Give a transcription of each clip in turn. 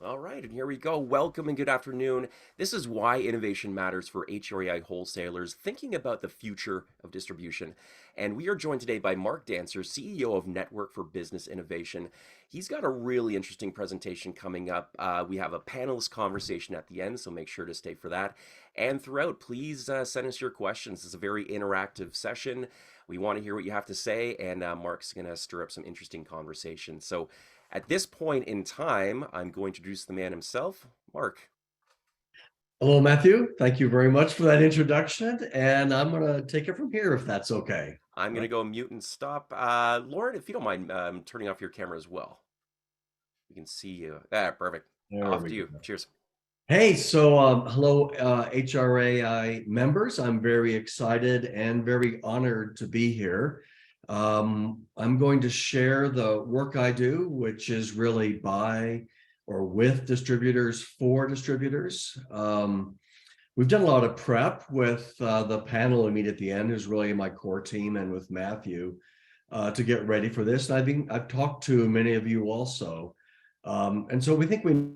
All right, and here we go. Welcome and good afternoon. This is Why Innovation Matters for HRAI Wholesalers, thinking about the future of distribution. And we are joined today by Mark Dancer, CEO of Network for Business Innovation. He's got a really interesting presentation coming up. We have a panelist conversation at the end, so make sure to stay for that. And throughout, please send us your questions. It's a very interactive session. We want to hear what you have to say, and Mark's going to stir up some interesting conversation. So, at this point in time, I'm going to introduce the man himself, Mark. Hello, Matthew. Thank you very much for that introduction. And I'm going to take it from here if that's okay. I'm going to Right. go mute and stop. Lauren, if you don't mind turning off your camera as well, we can see you. Perfect. There Off we to you. go. Cheers. Hey, so hello, HRAI members. I'm very excited and very honored to be here. I'm going to share the work I do, which is really by or with distributors for distributors. We've done a lot of prep with the panel I meet at the end, who's really my core team, and with Matthew to get ready for this. And I've talked to many of you also. And so we think we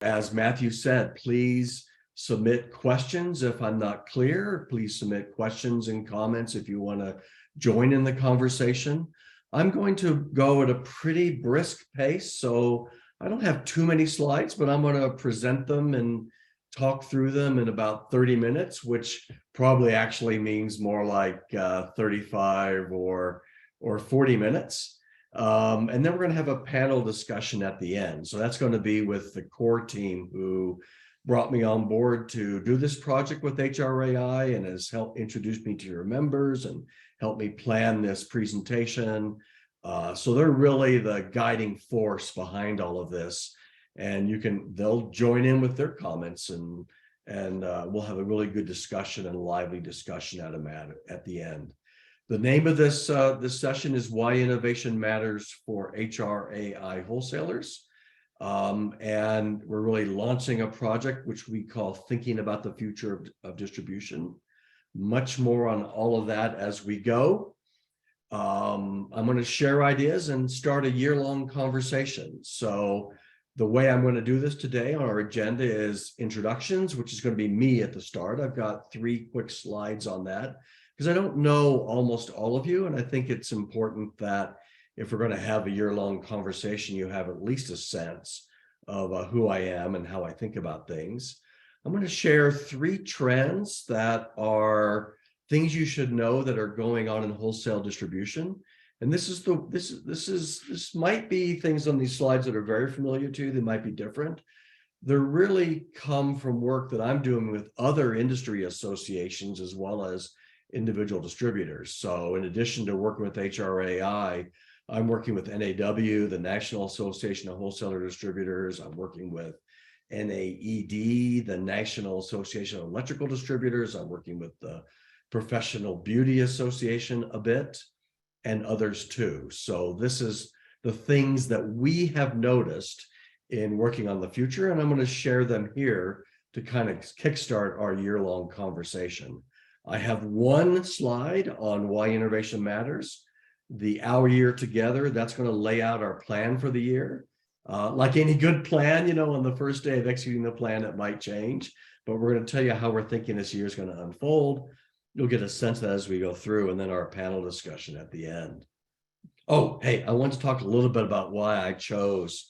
As Matthew said, please submit questions if I'm not clear. Please submit questions and comments if you want to join in the conversation. I'm going to go at a pretty brisk pace, so I don't have too many slides, but I'm going to present them and talk through them in about 30 minutes, which probably actually means more like 35 or 40 minutes. And then we're going to have a panel discussion at the end. So that's going to be with the core team who brought me on board to do this project with HRAI and has helped introduce me to your members and helped me plan this presentation. So they're really the guiding force behind all of this. And they'll join in with their comments and we'll have a really good discussion and lively discussion at the end. The name of this session is Why Innovation Matters for HRAI Wholesalers. And we're really launching a project which we call Thinking About the Future of Distribution. Much more on all of that as we go. I'm going to share ideas and start a year-long conversation. So the way I'm going to do this today on our agenda is introductions, which is going to be me at the start. I've got 3 quick slides on that, because I don't know almost all of you. And I think it's important that if we're going to have a year-long conversation, you have at least a sense of who I am and how I think about things. I'm going to share 3 trends that are things you should know that are going on in wholesale distribution. And this might be things on these slides that are very familiar to you. They might be different. They really come from work that I'm doing with other industry associations as well as individual distributors. So in addition to working with HRAI, I'm working with NAW, the National Association of Wholesaler Distributors. I'm working with NAED, the National Association of Electrical Distributors. I'm working with the Professional Beauty Association a bit, and others too. So this is the things that we have noticed in working on the future, and I'm going to share them here to kind of kickstart our year-long conversation. I have 1 slide on why innovation matters. Our year together, that's going to lay out our plan for the year. Like any good plan, on the first day of executing the plan, it might change, but we're going to tell you how we're thinking this year is going to unfold. You'll get a sense of that as we go through, and then our panel discussion at the end. Oh, hey, I want to talk a little bit about why I chose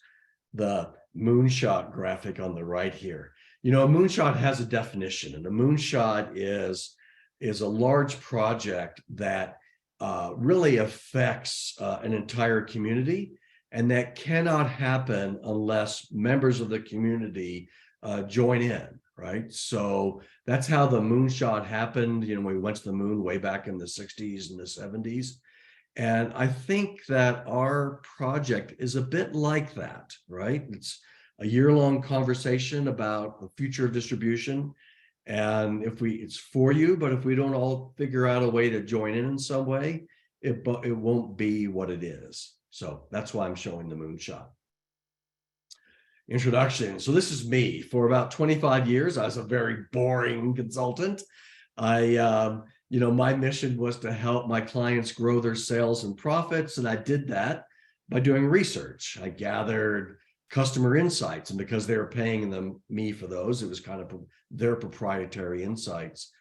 the moonshot graphic on the right here. A moonshot has a definition, and a moonshot is a large project that really affects an entire community, and that cannot happen unless members of the community join in. Right. So that's how the moonshot happened. We went to the moon way back in the 60s and the 70s. And I think that our project is a bit like that, right? It's a year-long conversation about the future of distribution. And it's for you, but if we don't all figure out a way to join in some way, it won't be what it is. So that's why I'm showing the moonshot. Introduction. So this is me. For about 25 years, I was a very boring consultant. I My mission was to help my clients grow their sales and profits. And I did that by doing research. I gathered customer insights, and because they were paying me for those, it was kind of their proprietary insights.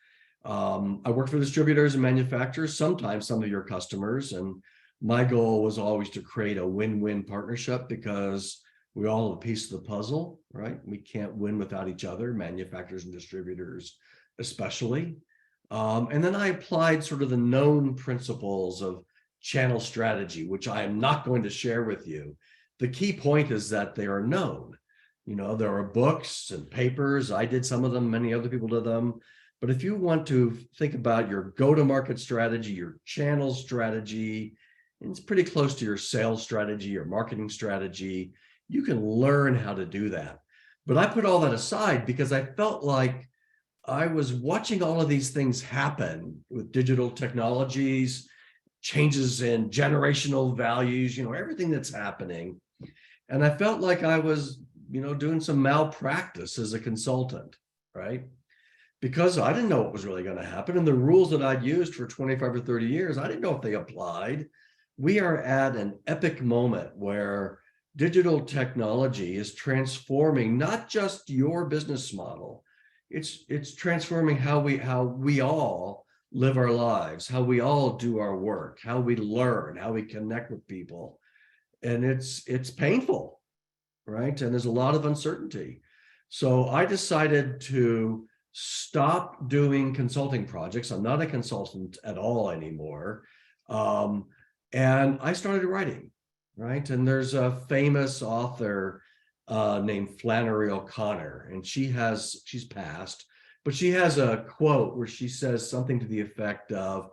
I worked for distributors and manufacturers, sometimes some of your customers. And my goal was always to create a win-win partnership because we all have a piece of the puzzle, right? We can't win without each other, manufacturers and distributors especially. And then I applied sort of the known principles of channel strategy, which I am not going to share with you. The key point is that they are known. There are books and papers. I did some of them, many other people did them. But if you want to think about your go-to-market strategy, your channel strategy, and it's pretty close to your sales strategy, your marketing strategy, you can learn how to do that. But I put all that aside because I felt like I was watching all of these things happen with digital technologies, changes in generational values, everything that's happening. And I felt like I was, doing some malpractice as a consultant, right? Because I didn't know what was really going to happen. And the rules that I'd used for 25 or 30 years, I didn't know if they applied. We are at an epic moment where digital technology is transforming not just your business model, it's transforming how we all live our lives, how we all do our work, how we learn, how we connect with people. And it's painful, right? And there's a lot of uncertainty. So I decided to stop doing consulting projects. I'm not a consultant at all anymore. And I started writing, right? And there's a famous author named Flannery O'Connor, and she's passed, but she has a quote where she says something to the effect of,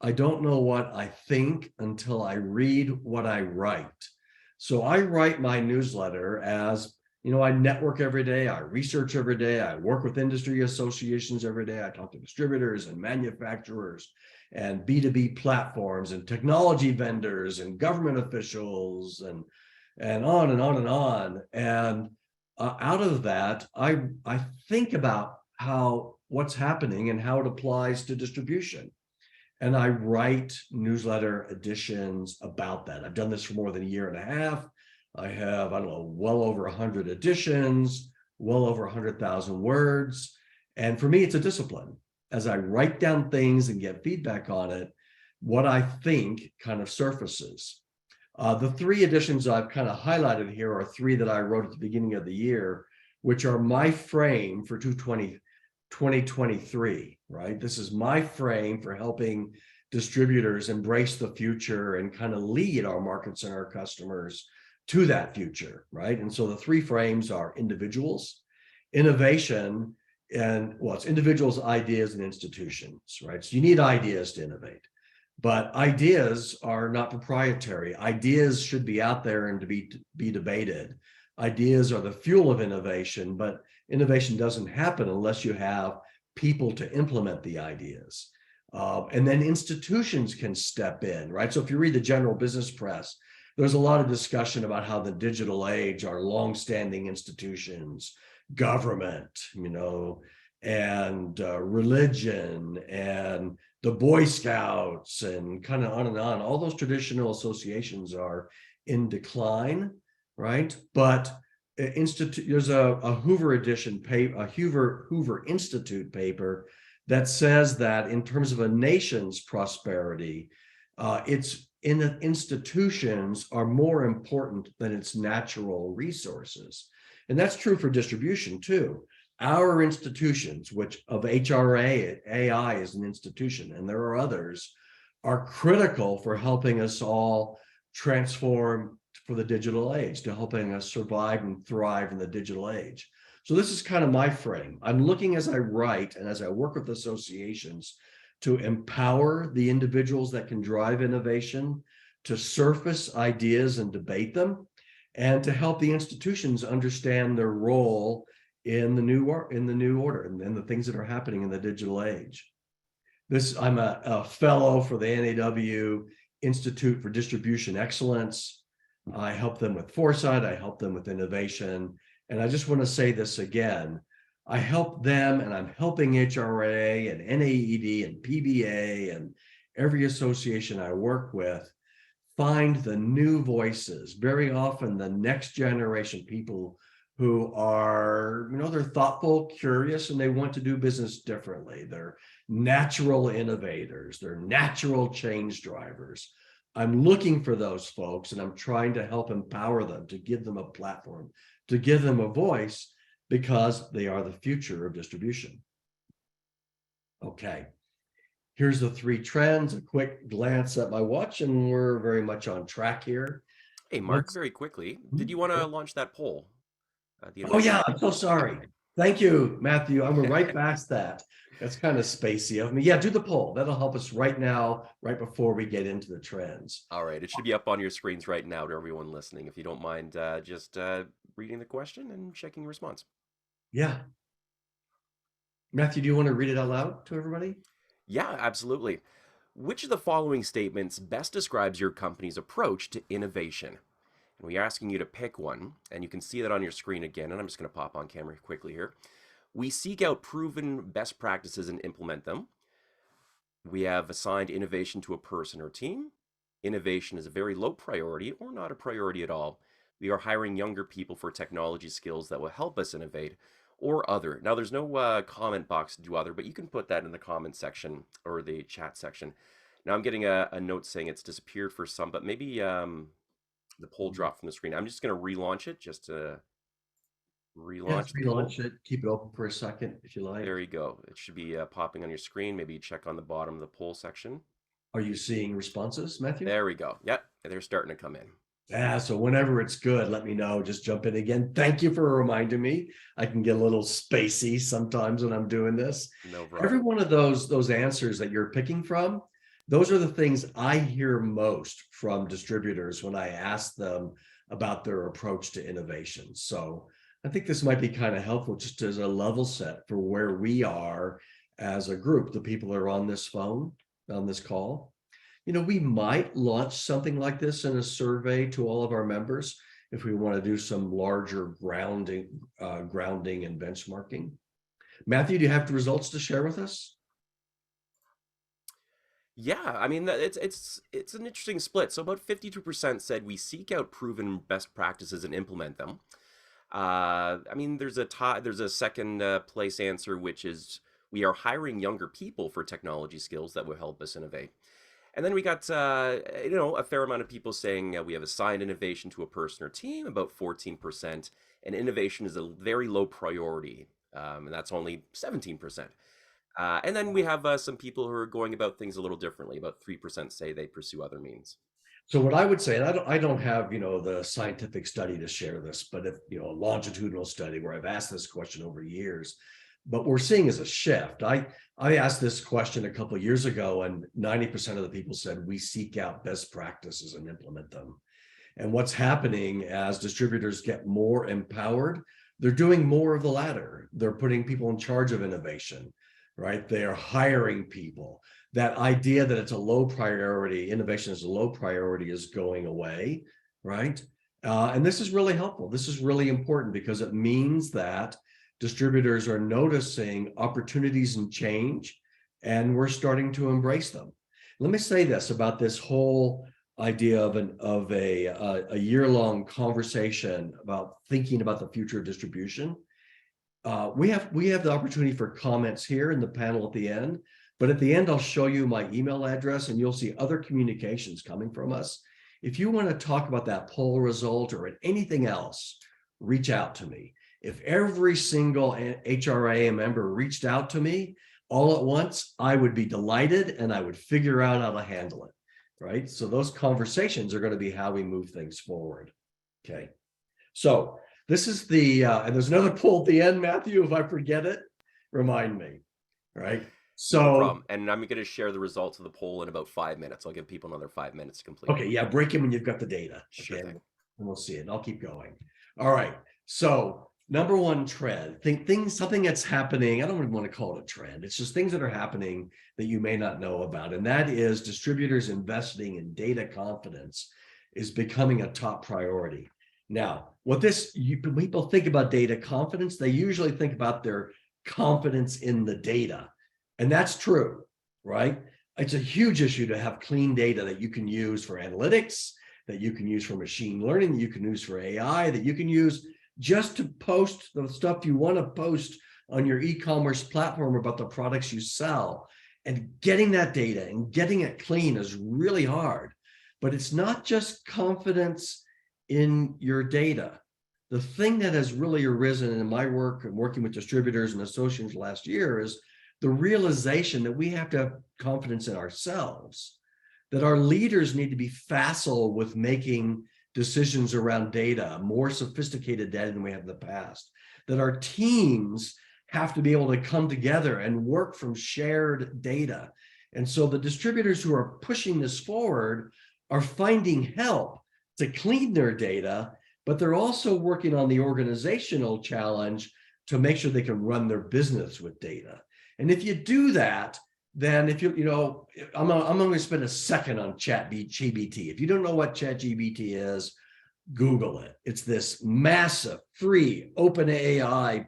"I don't know what I think until I read what I write." So I write my newsletter as, I network every day, I research every day, I work with industry associations every day, I talk to distributors and manufacturers and B2B platforms and technology vendors and government officials and on and on and on. And out of that, I think about what's happening and how it applies to distribution. And I write newsletter editions about that. I've done this for more than a year and a half. I have, I don't know, well over 100 editions, well over 100,000 words. And for me, it's a discipline. As I write down things and get feedback on it, what I think kind of surfaces. The three editions I've kind of highlighted here are three that I wrote at the beginning of the year, which are my frame for 2023, right? This is my frame for helping distributors embrace the future and kind of lead our markets and our customers to that future, right? And so the three frames are individuals, innovation, and it's individuals, ideas, and institutions, right? So you need ideas to innovate. But ideas are not proprietary. Ideas should be out there and to be debated. Ideas are the fuel of innovation, but innovation doesn't happen unless you have people to implement the ideas. And then institutions can step in, right? So if you read the general business press, there's a lot of discussion about how the digital age, our longstanding institutions, government, and religion and the Boy Scouts and kind of on and on. All those traditional associations are in decline, right? But there's a Hoover edition paper, a Hoover Institute paper that says that in terms of a nation's prosperity, its institutions are more important than its natural resources. And that's true for distribution too. Our institutions, which of HRAI is an institution, and there are others, are critical for helping us all transform for the digital age, to helping us survive and thrive in the digital age. So this is kind of my frame. I'm looking as I write and as I work with associations to empower the individuals that can drive innovation, to surface ideas and debate them, and to help the institutions understand their role in the new order and the things that are happening in the digital age. I'm a fellow for the NAW Institute for Distribution Excellence. I help them with foresight. I help them with innovation. And I just want to say this again. I help them, and I'm helping HRA and NAED and PBA and every association I work with find the new voices, very often the next generation people who are, they're thoughtful, curious, and they want to do business differently. They're natural innovators, they're natural change drivers. I'm looking for those folks and I'm trying to help empower them, to give them a platform, to give them a voice, because they are the future of distribution. Okay. Here's the three trends, a quick glance at my watch, and we're very much on track here. Hey, Mark, Let's, very quickly, did you want to launch that poll? The oh innovation. yeah, I'm so sorry. Thank you, Matthew. I went right past that. That's kind of spacey of me. Yeah, do the poll. That'll help us right now, right before we get into the trends. All right, it should be up on your screens right now to everyone listening. If you don't mind just reading the question and checking your response. Yeah. Matthew, do you want to read it out loud to everybody? Yeah, absolutely. Which of the following statements best describes your company's approach to innovation? And we're asking you to pick one, and you can see that on your screen again, and I'm just going to pop on camera quickly here. We seek out proven best practices and implement them. We have assigned innovation to a person or team. Innovation is a very low priority or not a priority at all. We are hiring younger people for technology skills that will help us innovate, or other. Now, there's no comment box to do other, but you can put that in the comment section or the chat section. Now, I'm getting a note saying it's disappeared for some, but maybe the poll dropped from the screen. I'm just going to relaunch it just to Yes, relaunch the poll. relaunch it. Keep it open for a second if you There like. you go. It should be popping on your screen. Maybe check on the bottom of the poll section. Are you seeing responses, Matthew? There we go. Yep, they're starting to come in. Yeah, so whenever it's good, let me know. Just jump in again. Thank you for reminding me. I can get a little spacey sometimes when I'm doing this. No Every problem. one of those answers that you're picking from, those are the things I hear most from distributors when I ask them about their approach to innovation. So I think this might be kind of helpful just as a level set for where we are as a group, the people that are on this phone, on this call. We might launch something like this in a survey to all of our members if we want to do some larger grounding and benchmarking. Matthew, do you have the results to share with us? Yeah, I mean it's an interesting split. So about 52% said we seek out proven best practices and implement them. I mean there's a second place answer which is we are hiring younger people for technology skills that will help us innovate. And then we got a fair amount of people saying we have assigned innovation to a person or team, about 14%, and innovation is a very low priority, and that's only 17%. And then we have some people who are going about things a little differently. About 3% say they pursue other means. So what I would say, and I don't have, the scientific study to share this, but if, a longitudinal study where I've asked this question over years, but we're seeing is a shift. I asked this question a couple of years ago, and 90% of the people said we seek out best practices and implement them. And what's happening as distributors get more empowered, they're doing more of the latter. They're putting people in charge of innovation, right? They're hiring people. That idea that it's a low priority, innovation is a low priority, is going away, right? And this is really helpful. This is really important because it means that distributors are noticing opportunities and change, and we're starting to embrace them. Let me say this about this whole idea of a year-long conversation about thinking about the future of distribution. We have the opportunity for comments here in the panel at the end, but at the end I'll show you my email address and you'll see other communications coming from us. If you want to talk about that poll result or anything else, reach out to me. If every single HRA member reached out to me all at once, I would be delighted and I would figure out how to handle it. Right? So those conversations are going to be how we move things forward. Okay. So this is and there's another poll at the end, Matthew, if I forget it, remind me. Right. No So, problem. And I'm going to share the results of the poll in about 5 minutes. I'll give people another 5 minutes to complete it. okay. Yeah. Break in when you've got the data. Sure Okay. thing. And we'll see it. I'll keep going. All right. So number one trend, something that's happening. I don't even want to call it a trend. It's just things that are happening that you may not know about. And that is distributors investing in data confidence is becoming a top priority. Now, people think about data confidence, they usually think about their confidence in the data. And that's true, right? It's a huge issue to have clean data that you can use for analytics, that you can use for machine learning, that you can use for AI, that you can use just to post the stuff you want to post on your e-commerce platform about the products you sell. And getting that data and getting it clean is really hard. But it's not just confidence in your data. The thing that has really arisen in my work and working with distributors and associates last year is the realization that we have to have confidence in ourselves, that our leaders need to be facile with making decisions around data, more sophisticated data than we have in the past, that our teams have to be able to come together and work from shared data. And so the distributors who are pushing this forward are finding help to clean their data, but they're also working on the organizational challenge to make sure they can run their business with data. And if you do that, then if I'm going to spend a second on ChatGPT. If you don't know what ChatGPT is, Google it. It's this massive, free, open AI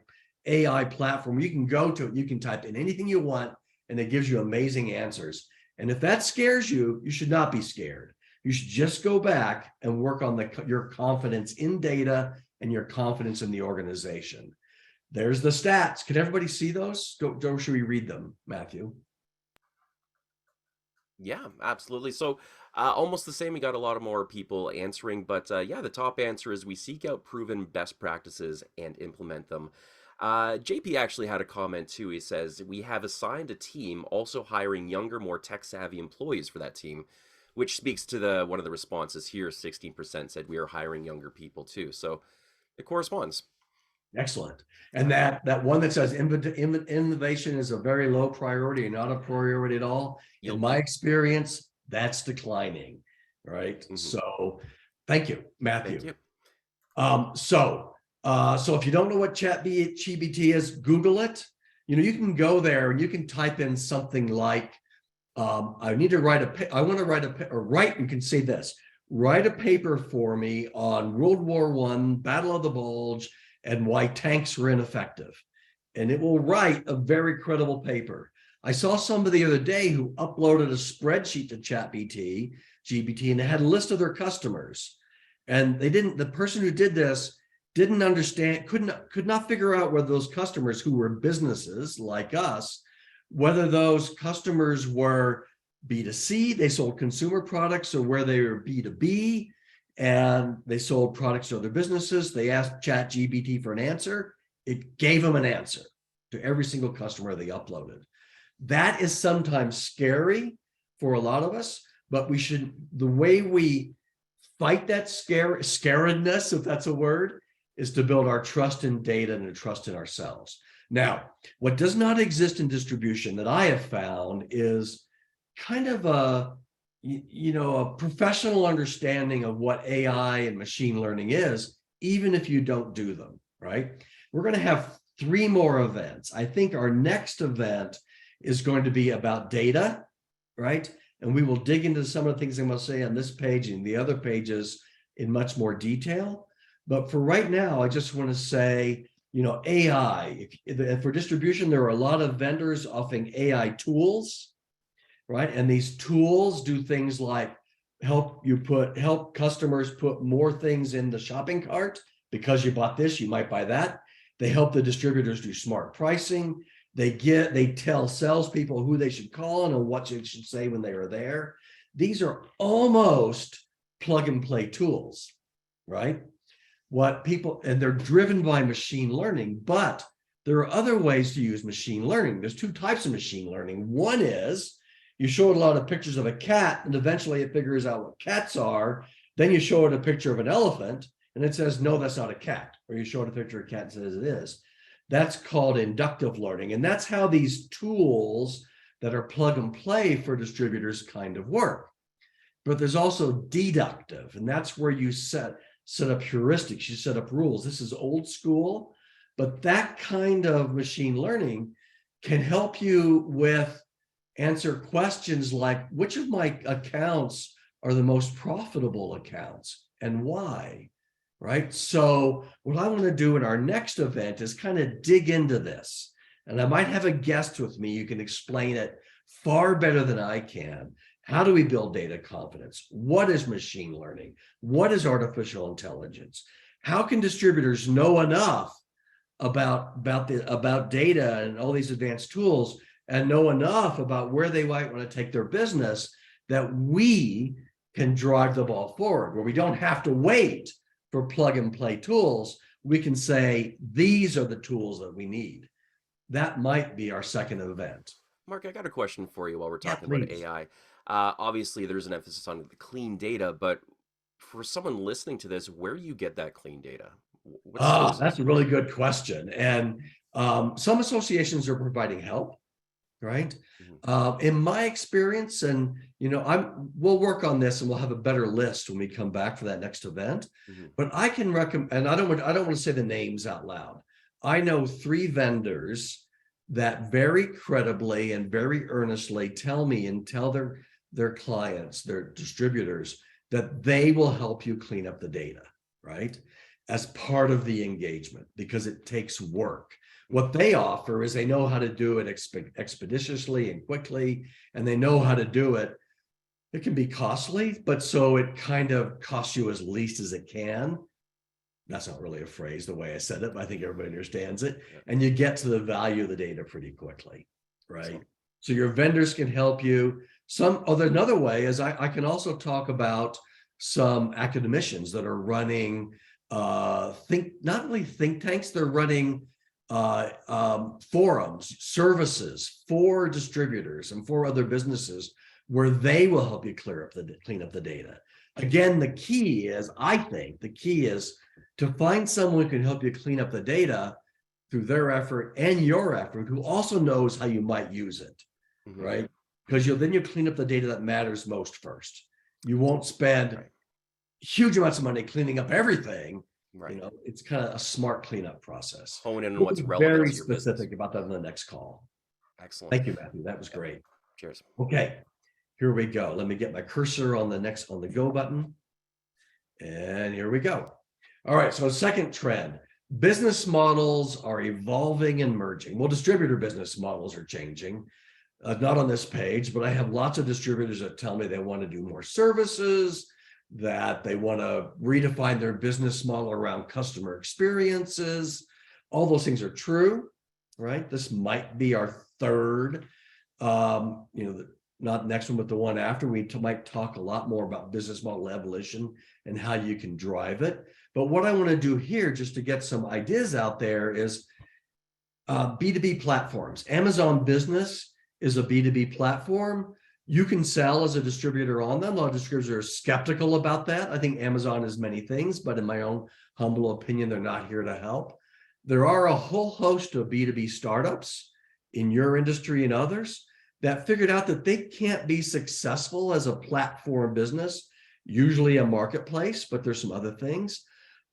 platform. You can go to it, you can type in anything you want, and it gives you amazing answers. And if that scares you, you should not be scared. You should just go back and work on your confidence in data and your confidence in the organization. There's the stats. Can everybody see those? Should we read them, Matthew? Yeah, absolutely. So, almost the same. We got a lot of more people answering, but yeah, the top answer is we seek out proven best practices and implement them. JP actually had a comment too. He says, we have assigned a team also hiring younger, more tech savvy employees for that team, which speaks to the one of the responses here. 16% said we are hiring younger people too. So it corresponds. Excellent. And that one that says innovation is a very low priority and not a priority at all, in Yep. my experience, that's declining, right? Hmm. So thank you, Thank Matthew. you. So if you don't know what ChatGPT is, Google it. You can go there and you can type in something like, I need to I want to you can say this, write a paper for me on World War I, Battle of the Bulge, and why tanks were ineffective. And it will write a very credible paper. I saw somebody the other day who uploaded a spreadsheet to GPT, and it had a list of their customers. And the person who did this didn't understand, could not figure out whether those customers who were businesses like us, whether those customers were B2C, they sold consumer products, or where they were B2B, and they sold products to other businesses. They asked ChatGPT for an answer. It gave them an answer to every single customer they uploaded. That is sometimes scary for a lot of us, but the way we fight that scaredness, if that's a word, is to build our trust in data and trust in ourselves. Now, what does not exist in distribution that I have found is kind of a professional understanding of what AI and machine learning is, even if you don't do them, right? We're going to have 3 more events. I think our next event is going to be about data, right? And we will dig into some of the things I'm going to say on this page and the other pages in much more detail. But for right now, I just want to say, AI, for distribution, there are a lot of vendors offering AI tools, right? And these tools do things like help customers put more things in the shopping cart. Because you bought this, you might buy that. They help the distributors do smart pricing. They tell salespeople who they should call and what you should say when they are there. These are almost plug and play tools, right? And they're driven by machine learning, but there are other ways to use machine learning. There's 2 types of machine learning. One is you show it a lot of pictures of a cat, and eventually it figures out what cats are. Then you show it a picture of an elephant, and it says, no, that's not a cat. Or you show it a picture of a cat and says it is. That's called inductive learning. And that's how these tools that are plug and play for distributors kind of work. But there's also deductive, and that's where you set up heuristics, you set up rules. This is old school, but that kind of machine learning can help you answer questions like, which of my accounts are the most profitable accounts and why, right? So what I want to do in our next event is kind of dig into this. and I might have a guest with me who can explain it far better than I can. How do we build data confidence? What is machine learning? What is artificial intelligence? How can distributors know enough about data and all these advanced tools and know enough about where they might want to take their business that we can drive the ball forward, where we don't have to wait for plug and play tools. We can say, these are the tools that we need. That might be our second event. Mark, I got a question for you while we're Yeah, talking about please. AI. Obviously, there's an emphasis on the clean data, but for someone listening to this, where do you get that clean data? What That's sources? a really good question. And some associations are providing help, right? Hmm. In my experience, and we'll work on this, and we'll have a better list when we come back for that next event. Hmm. But I can recommend, and I don't want to say the names out loud. I know 3 vendors that very credibly and very earnestly tell me and tell their clients, their distributors, that they will help you clean up the data, right? As part of the engagement, because it takes work. What they offer is they know how to do it expeditiously and quickly, and they know how to do it. It can be costly, but so it kind of costs you as least as it can. That's not really a phrase the way I said it, but I think everybody understands it. Yeah. And you get to the value of the data pretty quickly, right? Excellent. So your vendors can help you. Another way is I can also talk about some academicians that are running not really think tanks, they're running forums, services for distributors and for other businesses where they will help you clean up the data. Again, I think the key is to find someone who can help you clean up the data through their effort and your effort, who also knows how you might use it, Hmm. right? Because then you clean up the data that matters most first. You won't spend Right. huge amounts of money cleaning up everything. Right. It's kind of a smart cleanup process. Hone in on We'll what's be relevant very to your business. specific about that in the next call. Excellent. Thank you, Matthew. That was Yeah. great. Cheers. Okay, here we go. Let me get my cursor on the go button. And here we go. All right, so second trend, business models are evolving and merging. Well, distributor business models are changing. Not on this page, but I have lots of distributors that tell me they want to do more services, that they want to redefine their business model around customer experiences. All those things are true, right? This might be our third, not next one, but the one after. We might talk a lot more about business model evolution and how you can drive it. But what I want to do here, just to get some ideas out there, is B2B platforms. Amazon Business is a B2B platform. You can sell as a distributor on them. A lot of distributors are skeptical about that. I think Amazon is many things, but in my own humble opinion, they're not here to help. There are a whole host of B2B startups in your industry and others that figured out that they can't be successful as a platform business, usually a marketplace, but there's some other things,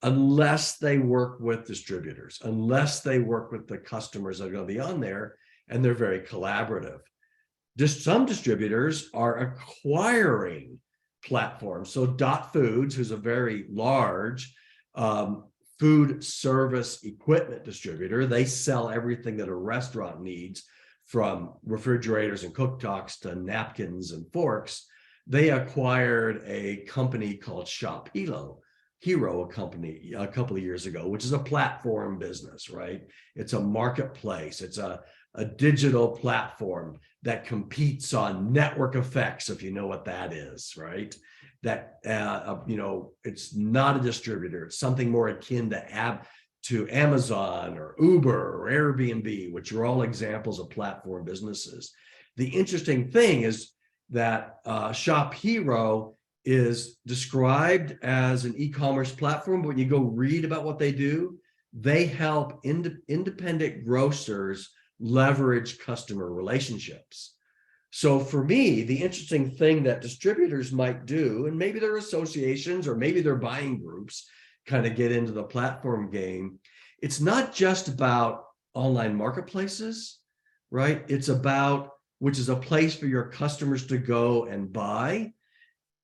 unless they work with distributors, unless they work with the customers that are going to be on there, and they're very collaborative. Just some distributors are acquiring platforms. So Dot Foods, who's a very large food service equipment distributor, they sell everything that a restaurant needs, from refrigerators and cooktops to napkins and forks. They acquired a company called Shop Hero, a company a couple of years ago, which is a platform business, right? It's a marketplace. It's a digital platform that competes on network effects, if you know what that is, right? That, it's not a distributor. It's something more akin to Amazon or Uber or Airbnb, which are all examples of platform businesses. The interesting thing is that Shop Hero is described as an e-commerce platform, but when you go read about what they do, they help independent grocers leverage customer relationships. So for me, the interesting thing that distributors might do, and maybe their associations or maybe their buying groups kind of get into the platform game, it's not just about online marketplaces, right? It's about, which is a place for your customers to go and buy.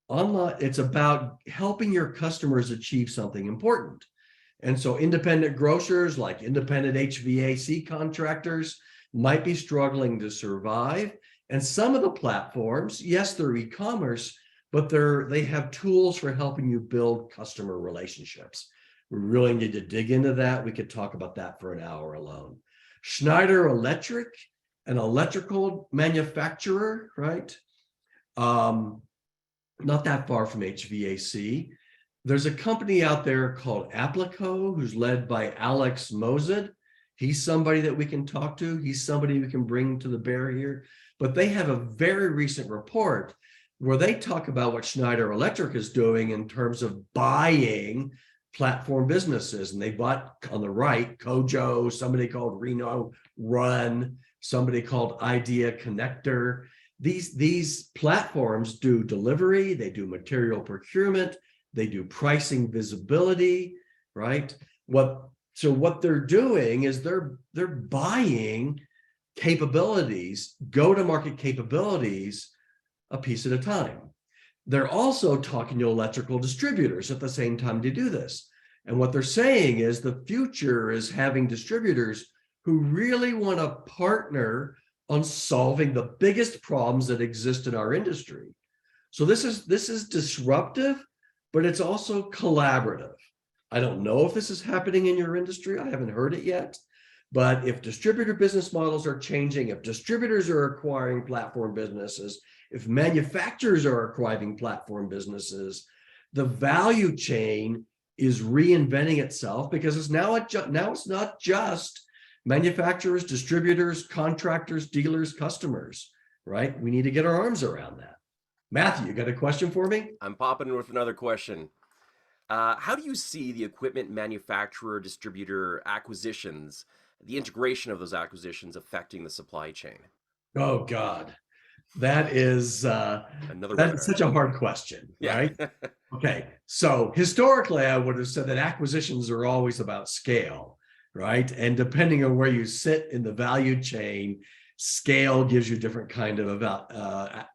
Online, it's about helping your customers achieve something important. And so independent grocers, like independent HVAC contractors, might be struggling to survive. And some of the platforms, yes, they're e-commerce, but they have tools for helping you build customer relationships. We really need to dig into that. We could talk about that for an hour alone. Schneider Electric, an electrical manufacturer, right? Not that far from HVAC. There's a company out there called Applico, who's led by Alex Mozid. He's somebody that we can talk to. He's somebody we can bring to the bear here. But they have a very recent report where they talk about what Schneider Electric is doing in terms of buying platform businesses. And they bought on the right, Kojo, somebody called Reno Run, somebody called Idea Connector. These platforms do delivery, they do material procurement, they do pricing visibility, right? So what they're doing is they're buying capabilities, go-to-market capabilities, a piece at a time. They're also talking to electrical distributors at the same time to do this. And what they're saying is the future is having distributors who really want to partner on solving the biggest problems that exist in our industry. So this is disruptive, but it's also collaborative. I don't know if this is happening in your industry. I haven't heard it yet. But if distributor business models are changing, if distributors are acquiring platform businesses, if manufacturers are acquiring platform businesses, the value chain is reinventing itself because it's now it's not just manufacturers, distributors, contractors, dealers, customers, right? We need to get our arms around that. Matthew, you got a question for me? I'm popping with another question. How do you see the equipment manufacturer distributor acquisitions, the integration of those acquisitions affecting the supply chain? Oh God, that is Another that's webinar. such a hard question, Yeah. right? Okay, so historically, I would have said that acquisitions are always about scale, right? And depending on where you sit in the value chain, scale gives you different kind of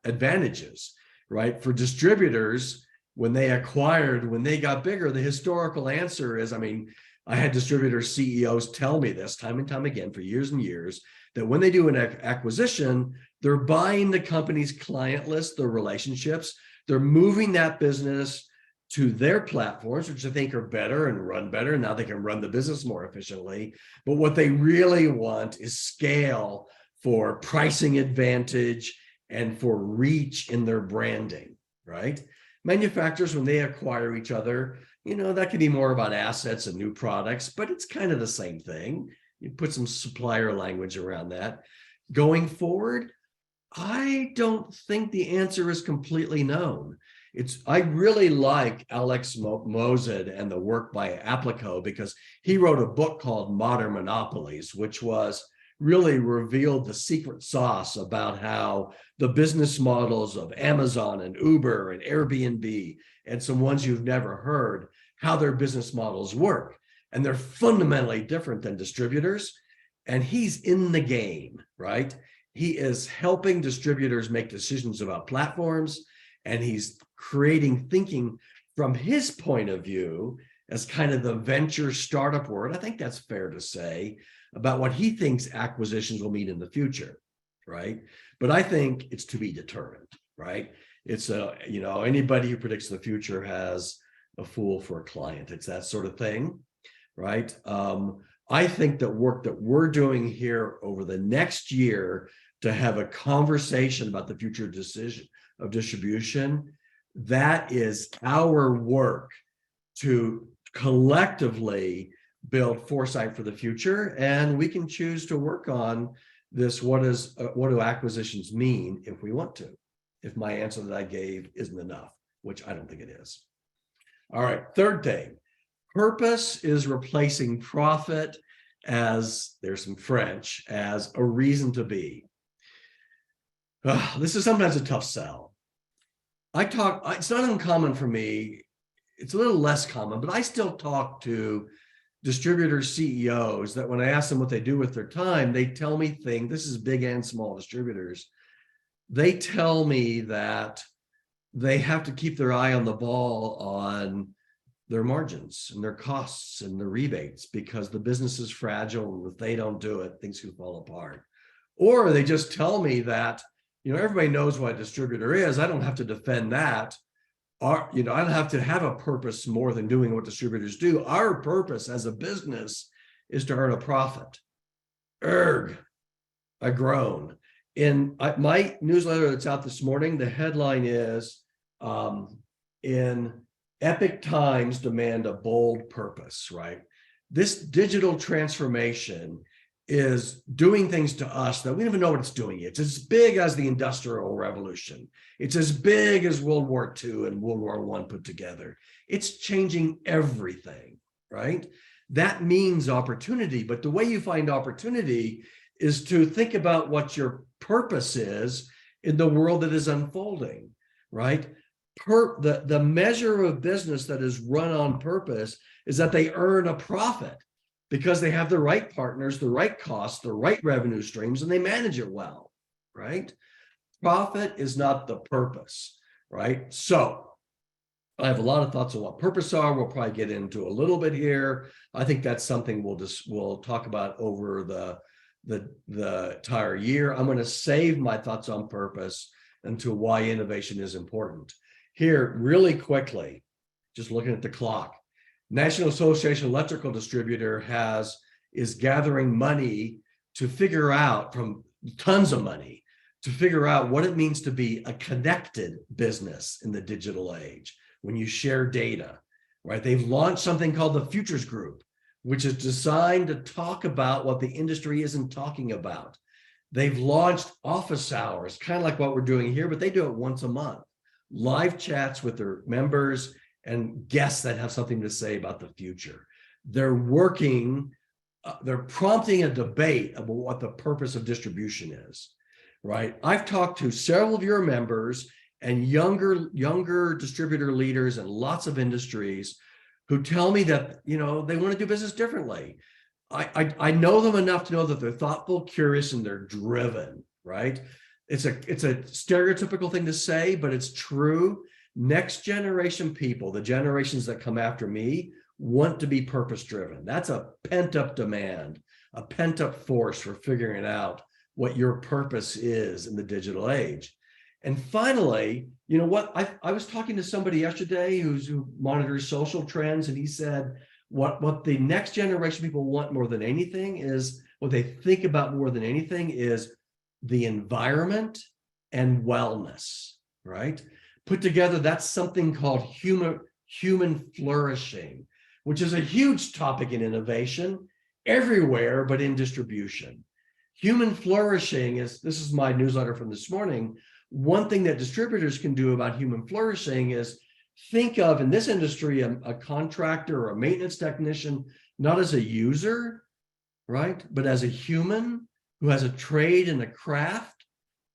advantages, right? For distributors, when they got bigger, the historical answer is, I mean, I had distributor CEOs tell me this time and time again for years and years, that when they do an acquisition, they're buying the company's client list, their relationships, they're moving that business to their platforms, which I think are better and run better. Now they can run the business more efficiently. But what they really want is scale for pricing advantage and for reach in their branding, right? Manufacturers, when they acquire each other, that could be more about assets and new products, but it's kind of the same thing. You put some supplier language around that. Going forward, I don't think the answer is completely known. I really like Alex Mozid and the work by Applico because he wrote a book called Modern Monopolies, which was really revealed the secret sauce about how the business models of Amazon and Uber and Airbnb and some ones you've never heard, how their business models work. And they're fundamentally different than distributors. And he's in the game, right? He is helping distributors make decisions about platforms, and he's creating thinking from his point of view as kind of the venture startup word. I think that's fair to say about what he thinks acquisitions will mean in the future, right? But I think it's to be determined, right? It's anybody who predicts the future has a fool for a client. It's that sort of thing, right? I think that work that we're doing here over the next year to have a conversation about the future decision of distribution, that is our work to collectively build foresight for the future. And we can choose to work on this. What do acquisitions mean if we want to, if my answer that I gave isn't enough, which I don't think it is. All right, third thing, purpose is replacing profit, as there's some French, as a reason to be. This is sometimes a tough sell. It's not uncommon for me. It's a little less common, but I still talk to distributor CEOs that when I ask them what they do with their time, they tell me things, this is big and small distributors. They tell me that they have to keep their eye on the ball on their margins and their costs and their rebates because the business is fragile. And if they don't do it, things can fall apart. Or they just tell me that, everybody knows what a distributor is. I don't have to defend that. I don't have to have a purpose more than doing what distributors do. Our purpose as a business is to earn a profit. Erg, I groan. In my newsletter that's out this morning, the headline is, in epic times demand a bold purpose, right? This digital transformation is doing things to us that we don't even know what it's doing. It's as big as the Industrial Revolution. It's as big as World War II and World War I put together. It's changing everything, right? That means opportunity, but the way you find opportunity is to think about what your purpose is in the world that is unfolding, right? The measure of business that is run on purpose is that they earn a profit because they have the right partners, the right costs, the right revenue streams, and they manage it well, right? Profit is not the purpose, right? So I have a lot of thoughts on what purpose are. We'll probably get into a little bit here. I think that's something we'll talk about over the entire year. I'm going to save my thoughts on purpose into why innovation is important. Here, really quickly, just looking at the clock, National Association of Electrical Distributor is gathering money to figure out, from tons of money, to figure out what it means to be a connected business in the digital age when you share data, right? They've launched something called the Futures Group, which is designed to talk about what the industry isn't talking about. They've launched office hours, kind of like what we're doing here, but they do it once a month. Live chats with their members and guests that have something to say about the future. They're prompting a debate about what the purpose of distribution is, right? I've talked to several of your members and younger distributor leaders in lots of industries who tell me that, they want to do business differently. I know them enough to know that they're thoughtful, curious, and they're driven, right? It's a stereotypical thing to say, but it's true. Next generation people, the generations that come after me, want to be purpose driven. That's a pent-up demand, a pent-up force for figuring out what your purpose is in the digital age. And finally, I was talking to somebody yesterday who monitors social trends, and he said what the next generation people want more than anything is, what they think about more than anything is the environment and wellness, right? Put together, that's something called human flourishing, which is a huge topic in innovation everywhere, but in distribution. Human flourishing this is my newsletter from this morning. One thing that distributors can do about human flourishing is think of, in this industry, a contractor or a maintenance technician, not as a user, right? But as a human who has a trade and a craft.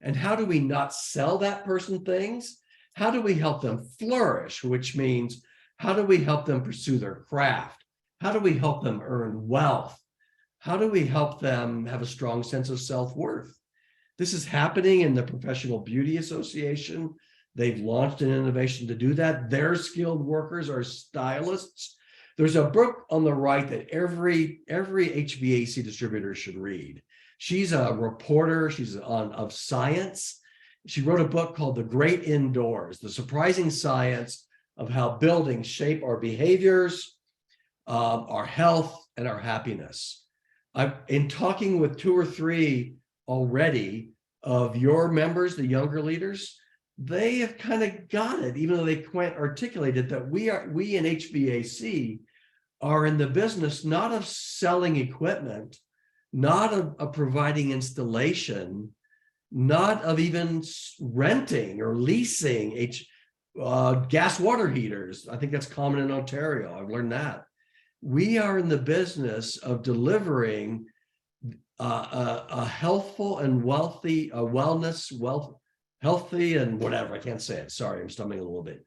And how do we not sell that person things? How do we help them flourish? Which means, how do we help them pursue their craft? How do we help them earn wealth? How do we help them have a strong sense of self-worth? This is happening in the Professional Beauty Association. They've launched an innovation to do that. Their skilled workers are stylists. There's a book on the right that every HVAC distributor should read. She's a reporter. She's of science. She wrote a book called The Great Indoors, The Surprising Science of How Buildings Shape Our Behaviors, our health, and our happiness. In talking with 2 or 3 already of your members, the younger leaders, they have kind of got it, even though they can't articulate it, that we in HVAC are in the business not of selling equipment, not of providing installation, not of even renting or leasing gas water heaters. I think that's common in Ontario. I've learned that. We are in the business of delivering a healthful and wealthy, healthy and whatever, I can't say it. Sorry, I'm stumbling a little bit.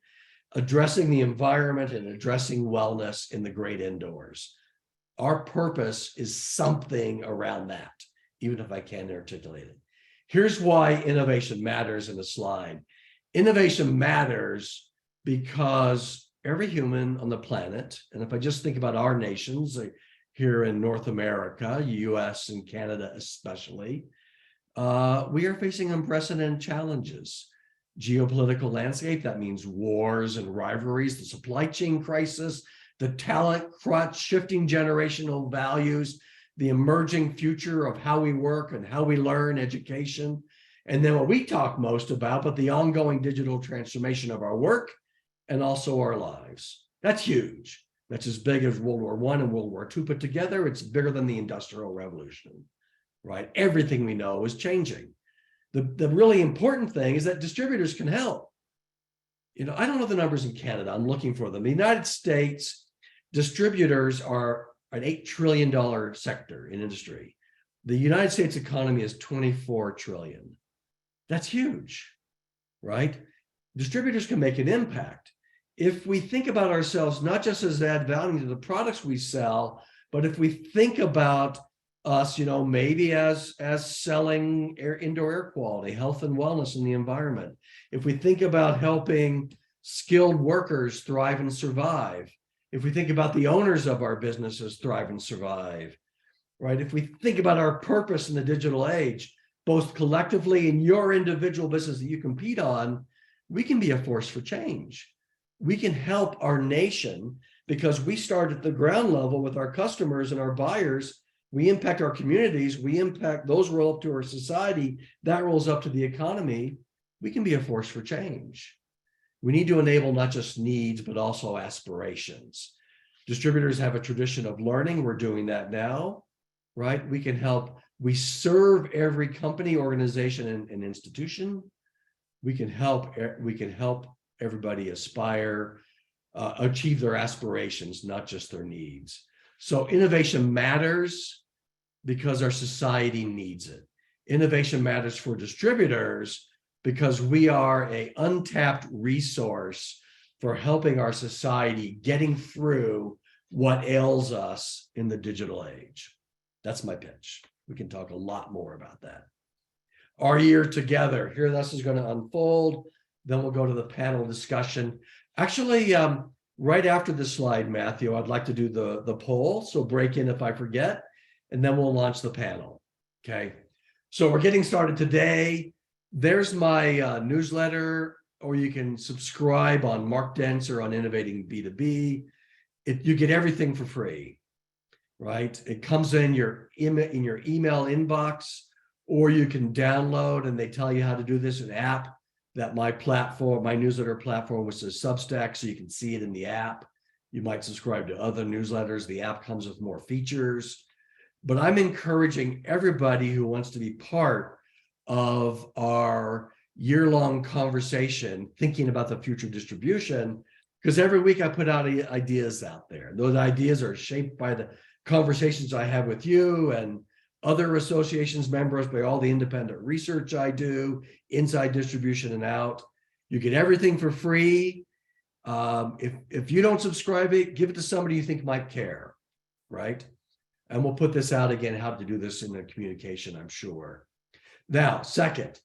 Addressing the environment and addressing wellness in the great indoors. Our purpose is something around that, even if I can't articulate it. Here's why innovation matters in a slide. Innovation matters because every human on the planet, and if I just think about our nations here in North America, US and Canada especially, We are facing unprecedented challenges. Geopolitical landscape, that means wars and rivalries, the supply chain crisis, the talent crunch, shifting generational values, the emerging future of how we work and how we learn, education. And then what we talk most about, but the ongoing digital transformation of our work and also our lives. That's huge. That's as big as World War I and World War II put together. It's bigger than the Industrial Revolution, right? Everything we know is changing. The really important thing is that distributors can help. I don't know the numbers in Canada. I'm looking for them. The United States, distributors are an $8 trillion sector in industry. The United States economy is 24 trillion. That's huge, right? Distributors can make an impact. If we think about ourselves, not just as add value to the products we sell, but if we think about us, maybe as selling indoor air quality, health and wellness in the environment. If we think about helping skilled workers thrive and survive, if we think about the owners of our businesses thrive and survive, right? If we think about our purpose in the digital age, both collectively in your individual business that you compete on, we can be a force for change. We can help our nation because we start at the ground level with our customers and our buyers. We impact our communities, we impact those roll up to our society, that rolls up to the economy. We can be a force for change. We need to enable not just needs, but also aspirations. Distributors have a tradition of learning. We're doing that now, right? We can help. We serve every company, organization, and institution. We can help everybody aspire, achieve their aspirations, not just their needs. So innovation matters because our society needs it. Innovation matters for distributors because we are an untapped resource for helping our society getting through what ails us in the digital age. That's my pitch. We can talk a lot more about that. Our year together, here this is going to unfold. Then we'll go to the panel discussion. Actually, right after this slide, Matthew, I'd like to do the poll. So break in if I forget, and then we'll launch the panel. Okay. So we're getting started today. There's my newsletter, or you can subscribe on Mark Denser on Innovating B2B. You get everything for free, right? It comes in your email inbox, or you can download, and they tell you how to do this, an app that my newsletter platform, which is Substack, so you can see it in the app. You might subscribe to other newsletters. The app comes with more features. But I'm encouraging everybody who wants to be part of our year-long conversation thinking about the future distribution, because every week I put out ideas out there. Those ideas are shaped by the conversations I have with you and other associations members, by all the independent research I do, inside distribution and out. You get everything for free. If you don't subscribe it, give it to somebody you think might care, right? And we'll put this out again, how to do this in the communication, I'm sure. Now, second,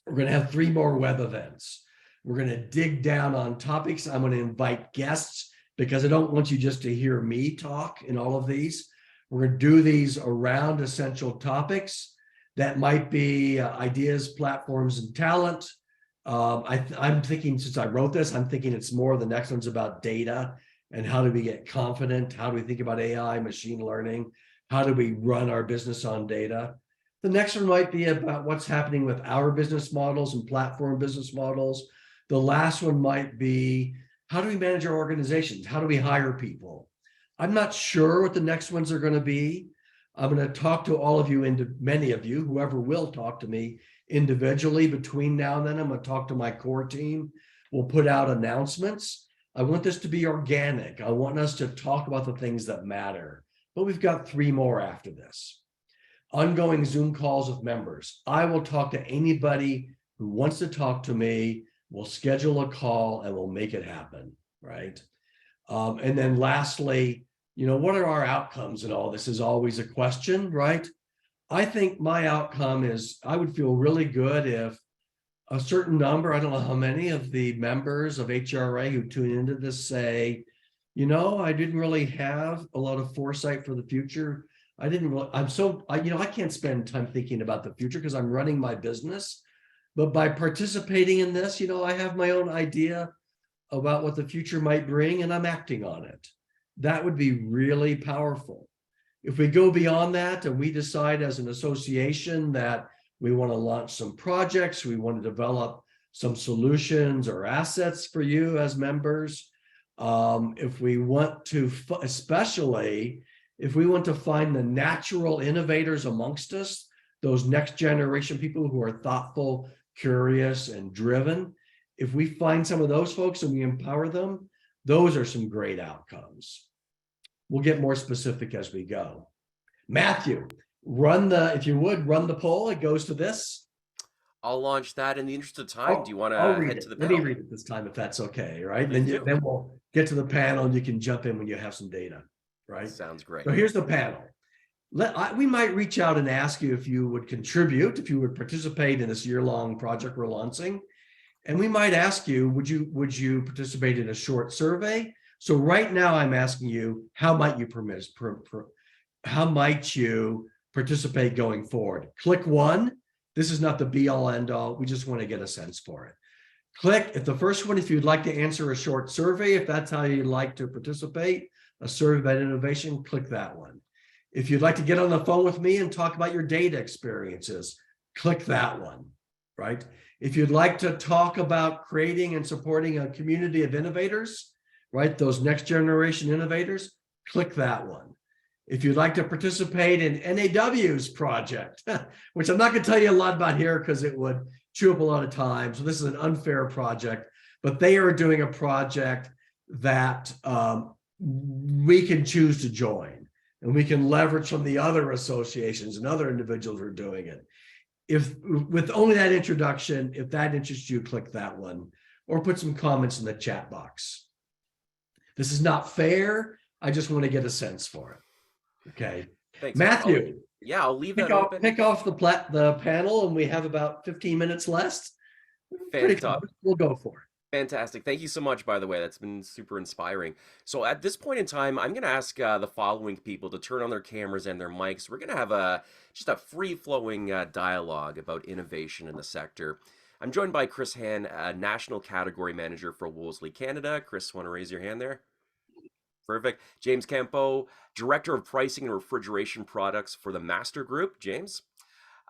we're going to have 3 more web events. We're going to dig down on topics. I'm going to invite guests because I don't want you just to hear me talk in all of these. We're going to do these around essential topics that might be ideas, platforms, and talent. I'm thinking, since I wrote this, I'm thinking it's more, the next one's about data and how do we get confident? How do we think about AI, machine learning? How do we run our business on data? The next one might be about what's happening with our business models and platform business models. The last one might be, how do we manage our organizations? How do we hire people? I'm not sure what the next ones are going to be. I'm going to talk to all of you, many of you, whoever will talk to me individually between now and then. I'm going to talk to my core team. We'll put out announcements. I want this to be organic. I want us to talk about the things that matter. But we've got 3 more after this. Ongoing Zoom calls with members. I will talk to anybody who wants to talk to me. We'll schedule a call and we'll make it happen, right? And then lastly, what are our outcomes in all this is always a question, right? I think my outcome is I would feel really good if a certain number, I don't know how many of the members of HRAI who tune into this say, I didn't really have a lot of foresight for the future. I didn't really, I'm so, I can't spend time thinking about the future because I'm running my business. But by participating in this, I have my own idea about what the future might bring and I'm acting on it. That would be really powerful. If we go beyond that and we decide as an association that we want to launch some projects, we want to develop some solutions or assets for you as members, if we want to, especially if we want to find the natural innovators amongst us, those next generation people who are thoughtful, curious, and driven, if we find some of those folks and we empower them, those are some great outcomes. We'll get more specific as we go. Matthew, if you would, run the poll. It goes to this. I'll launch that in the interest of time. Do you want I'll to read head it. to the Let me panel? read it this time, if that's okay, right? Please do. Then we'll get to the panel and you can jump in when you have some data, right? Sounds great. So here's the panel. We might reach out and ask you if you would contribute, if you would participate in this year-long project we're launching. And we might ask you, would you participate in a short survey? So right now I'm asking you, how might you participate going forward? Click 1. This is not the be all end all. We just want to get a sense for it. Click if the first one, if you'd like to answer a short survey, if that's how you'd like to participate, a survey about innovation, click that one. If you'd like to get on the phone with me and talk about your data experiences, click that one, right? If you'd like to talk about creating and supporting a community of innovators, right, those next generation innovators, click that one. If you'd like to participate in NAW's project, which I'm not going to tell you a lot about here because it would chew up a lot of time. So this is an unfair project, but they are doing a project that we can choose to join and we can leverage from the other associations and other individuals who are doing it. If with only that introduction, if that interests you, click that one or put some comments in the chat box. This is not fair. I just want to get a sense for it. Okay. Thanks, Matthew. I'll leave that open. Pick off the panel, and we have about 15 minutes left. Pretty close. We'll go for it. Fantastic. Thank you so much, by the way. That's been super inspiring. So at this point in time, I'm going to ask the following people to turn on their cameras and their mics. We're going to have just a free-flowing dialogue about innovation in the sector. I'm joined by Chris Han, National Category Manager for Wolseley Canada. Chris, want to raise your hand there? Perfect. James Campo, Director of Pricing and Refrigeration Products for the Master Group. James.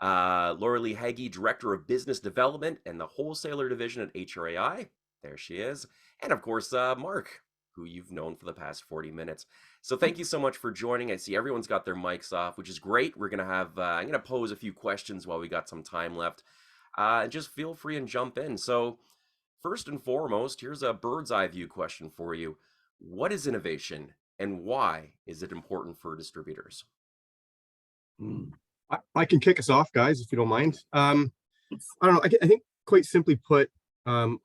Laura Lee Hagee, Director of Business Development and the Wholesaler Division at HRAI. There she is. And of course, Mark, who you've known for the past 40 minutes. So thank you so much for joining. I see everyone's got their mics off, which is great. We're going to have, I'm going to pose a few questions while we got some time left. Just feel free and jump in. So first and foremost, here's a bird's eye view question for you. What is innovation and why is it important for distributors? I can kick us off, guys, if you don't mind. I don't know. I think quite simply put, I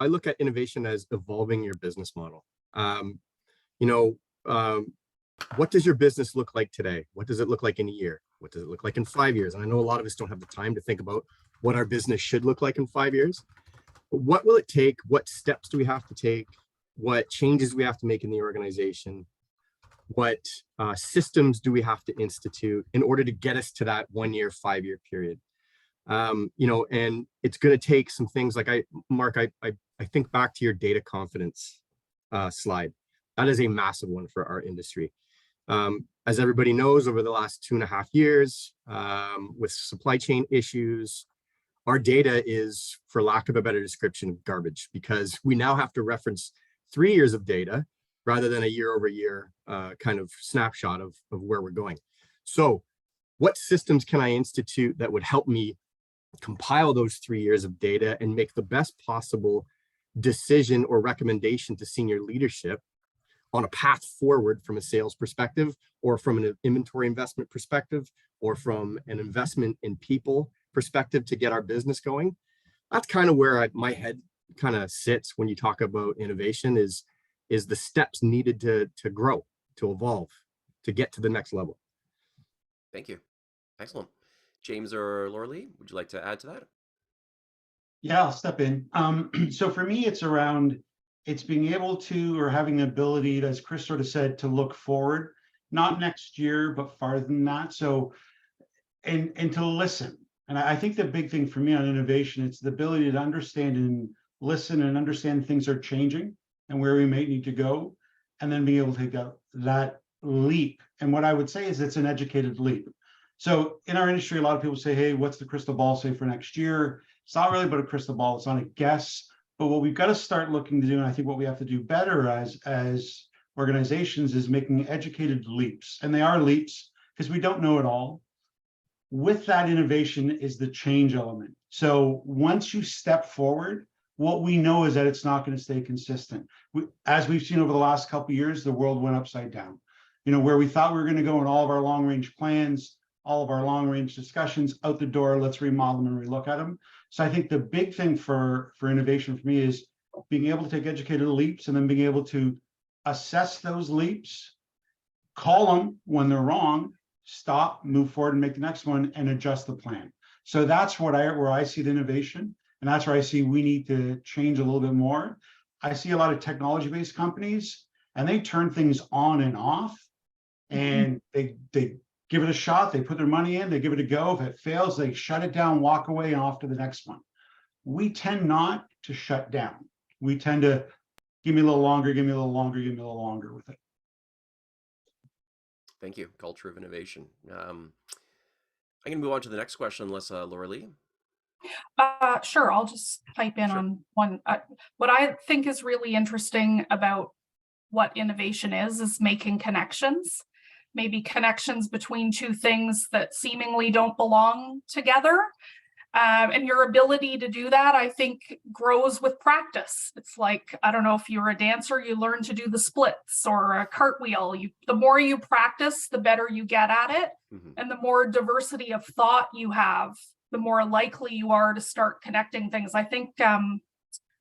look at innovation as evolving your business model. What does your business look like today? What does it look like in a year? What does it look like in 5 years? And I know a lot of us don't have the time to think about what our business should look like in 5 years. But what will it take? What steps do we have to take? What changes do we have to make in the organization? What systems do we have to institute in order to get us to that 1 year, 5 year period? And it's going to take some things like Mark, I think back to your data confidence slide. That is a massive one for our industry. As everybody knows, over the last 2.5 years, with supply chain issues, our data is, for lack of a better description, garbage, because we now have to reference 3 years of data rather than a year over year kind of snapshot of where we're going. So what systems can I institute that would help me compile those 3 years of data and make the best possible decision or recommendation to senior leadership on a path forward from a sales perspective, or from an inventory investment perspective, or from an investment in people perspective to get our business going? That's kind of where my head kind of sits when you talk about innovation, is the steps needed to grow, to evolve, to get to the next level. Thank you. Excellent. James or Laura Lee, would you like to add to that? Yeah, I'll step in. So for me, it's being able to, or having the ability, as Chris sort of said, to look forward not next year, but farther than that. So, and to listen. And I think the big thing for me on innovation, it's the ability to understand and listen and understand things are changing and where we may need to go, and then be able to take that leap. And what I would say is it's an educated leap. So in our industry, a lot of people say, hey, what's the crystal ball say for next year? It's not really about a crystal ball, it's on a guess. But what we've got to start looking to do, and I think what we have to do better as organizations, is making educated leaps. And they are leaps because we don't know it all. With that innovation is the change element. So once you step forward, what we know is that it's not going to stay consistent. As we've seen over the last couple of years, the world went upside down. You know, where we thought we were going to go in all of our long range plans, all of our long range discussions, out the door, let's remodel them and relook at them. So I think the big thing for innovation for me is being able to take educated leaps and then being able to assess those leaps, call them when they're wrong, stop, move forward and make the next one and adjust the plan. So that's where I see the innovation. And that's where I see we need to change a little bit more. I see a lot of technology-based companies and they turn things on and off and they give it a shot. They put their money in, they give it a go. If it fails, they shut it down, walk away and off to the next one. We tend not to shut down. We tend to give me a little longer, give me a little longer, give me a little longer with it. Thank you. Culture of innovation. I'm going to move on to the next question, unless Laura Lee. Sure, I'll just pipe in on one. What I think is really interesting about what innovation is making connections, maybe connections between two things that seemingly don't belong together. And your ability to do that, I think, grows with practice. It's like, I don't know, if you're a dancer, you learn to do the splits or a cartwheel. The more you practice, the better you get at it. Mm-hmm. And the more diversity of thought you have, the more likely you are to start connecting things. I think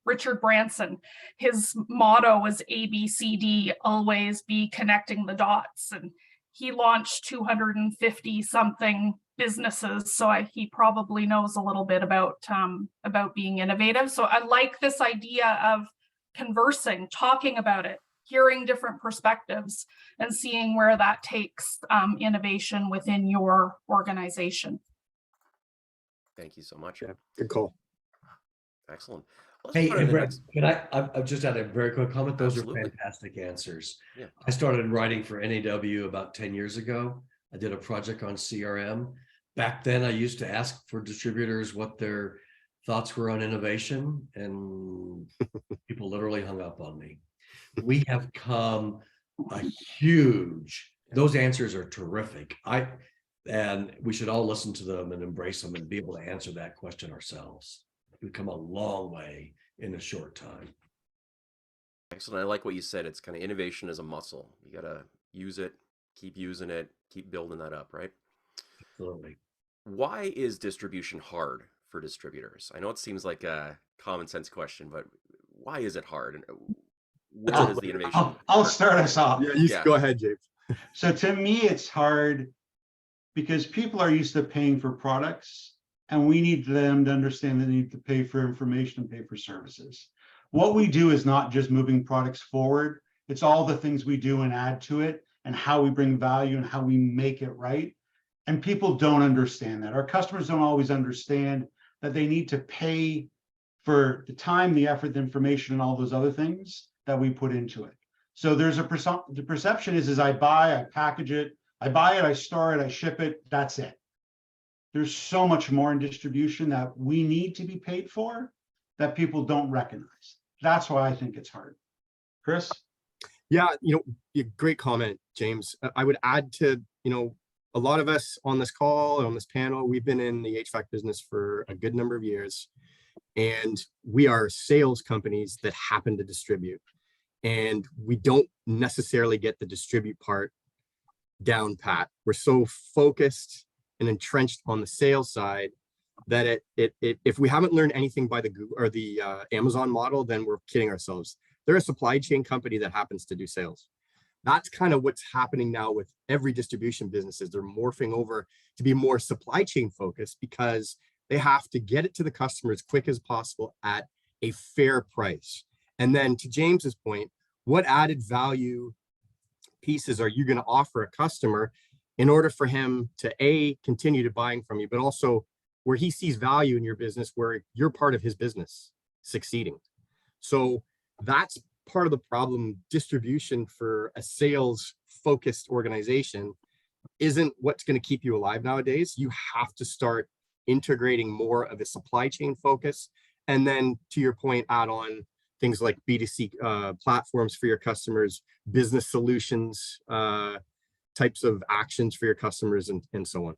Richard Branson, his motto is ABCD, always be connecting the dots. And he launched 250 something businesses, so he probably knows a little bit about being innovative. So I like this idea of conversing, talking about it, hearing different perspectives, and seeing where that takes innovation within your organization. Thank you so much. Yeah, good call. Excellent. Hey, and Brett, can I've just had a very quick comment. Those Absolutely. are fantastic answers. Yeah. I started writing for NAW about 10 years ago. I did a project on CRM. Back then, I used to ask for distributors what their thoughts were on innovation, and people literally hung up on me. We have come a huge, those answers are terrific. And we should all listen to them and embrace them and be able to answer that question ourselves. We've come a long way in a short time. Excellent. I like what you said. It's kind of innovation as a muscle. You got to use it, keep using it, keep building that up, right? Absolutely. Why is distribution hard for distributors? I know it seems like a common sense question, but why is it hard? And where is the innovation? I'll start us off. Yeah, go ahead, James. So to me, it's hard because people are used to paying for products, and we need them to understand they need to pay for information and pay for services. What we do is not just moving products forward. It's all the things we do and add to it and how we bring value and how we make it right. And people don't understand that. Our customers don't always understand that they need to pay for the time, the effort, the information, and all those other things that we put into it. So there's the perception is I buy, I package it, I buy it, I store it, I ship it, that's it. There's so much more in distribution that we need to be paid for that people don't recognize. That's why I think it's hard. Chris? Yeah, great comment, James. I would add to, a lot of us on this call, on this panel, we've been in the HVAC business for a good number of years, and we are sales companies that happen to distribute. And we don't necessarily get the distribute part down pat. We're so focused and entrenched on the sales side that if we haven't learned anything by the Google or the Amazon model, then we're kidding ourselves. They're a supply chain company that happens to do sales. That's kind of what's happening now with every distribution business, is they're morphing over to be more supply chain focused because they have to get it to the customer as quick as possible at a fair price. And then to James's point, what added value pieces are you going to offer a customer in order for him to continue to buying from you, but also where he sees value in your business, where you're part of his business succeeding. So that's part of the problem. Distribution for a sales focused organization isn't what's going to keep you alive nowadays. You have to start integrating more of a supply chain focus. And then to your point, add on things like B2C platforms for your customers, business solutions, types of actions for your customers, and so on.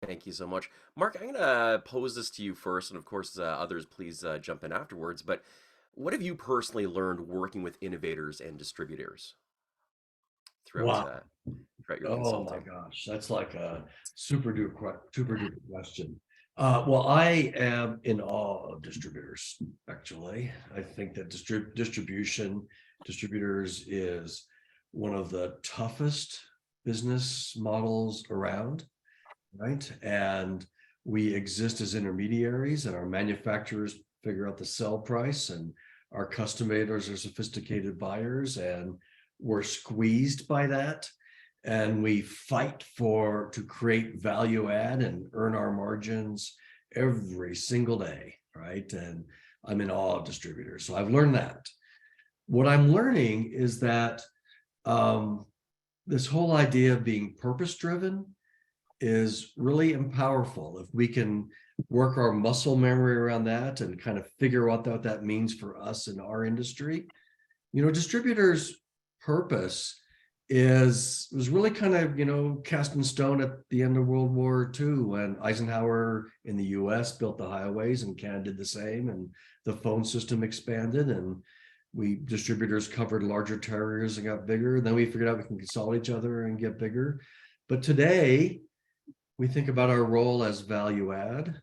Thank you so much. Mark, I'm going to pose this to you first, and of course, others please jump in afterwards. But what have you personally learned working with innovators and distributors throughout, Wow. throughout your Oh my consulting? gosh, that's like a super duper question. Well, I am in awe of distributors, actually. I think that distributors is one of the toughest business models around, right? And we exist as intermediaries, and our manufacturers figure out the sell price, and our customers are sophisticated buyers, and we're squeezed by that. And we fight to create value add and earn our margins every single day, right? And I'm in awe of distributors. So I've learned that. What I'm learning is that this whole idea of being purpose driven is really powerful. If we can work our muscle memory around that and kind of figure out what that means for us in our industry, distributors' purpose was really kind of, cast in stone at the end of World War II, when Eisenhower in the US built the highways and Canada did the same, and the phone system expanded, and distributors covered larger territories and got bigger. Then we figured out we can consolidate each other and get bigger. But today we think about our role as value add,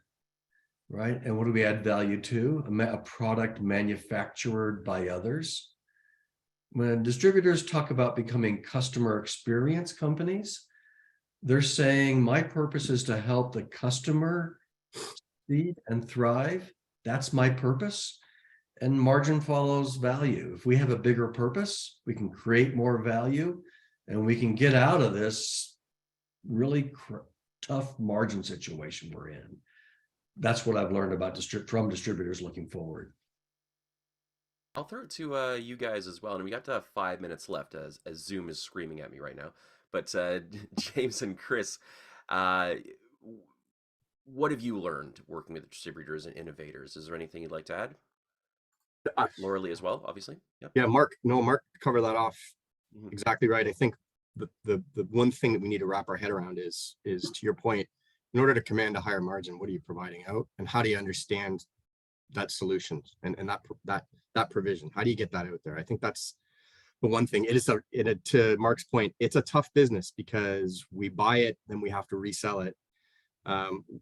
right? And what do we add value to? A product manufactured by others. When distributors talk about becoming customer experience companies, they're saying my purpose is to help the customer succeed and thrive. That's my purpose. And margin follows value. If we have a bigger purpose, we can create more value, and we can get out of this really tough margin situation we're in. That's what I've learned about from distributors looking forward. I'll throw it to you guys as well, and we got 5 minutes left as Zoom is screaming at me right now. But James and Chris, what have you learned working with distributors and innovators? Is there anything you'd like to add? Laura Lee as well, obviously. Yep. Yeah, Mark covered that off Mhm. exactly right. I think the one thing that we need to wrap our head around is to your point, in order to command a higher margin, what are you providing out, and how do you understand that solution and that provision? How do you get that out there? I think that's the one thing. To Mark's point, it's a tough business because we buy it, then we have to resell it.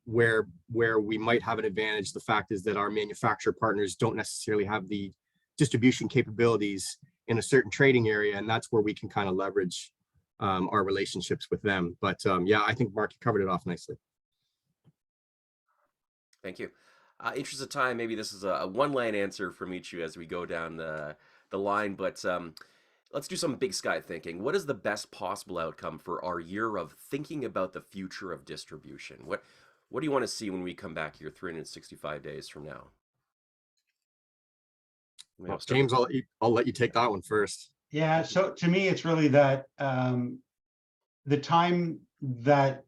Where we might have an advantage, the fact is that our manufacturer partners don't necessarily have the distribution capabilities in a certain trading area, and that's where we can kind of leverage our relationships with them. But yeah, I think Mark, you covered it off nicely. Thank you. Interest of time, maybe this is a one-line answer from each of you as we go down the line, but let's do some big sky thinking. What is the best possible outcome for our year of thinking about the future of distribution? What do you want to see when we come back here 365 days from now? Well, James, I'll let you take that one first. Yeah, so to me, it's really that the time that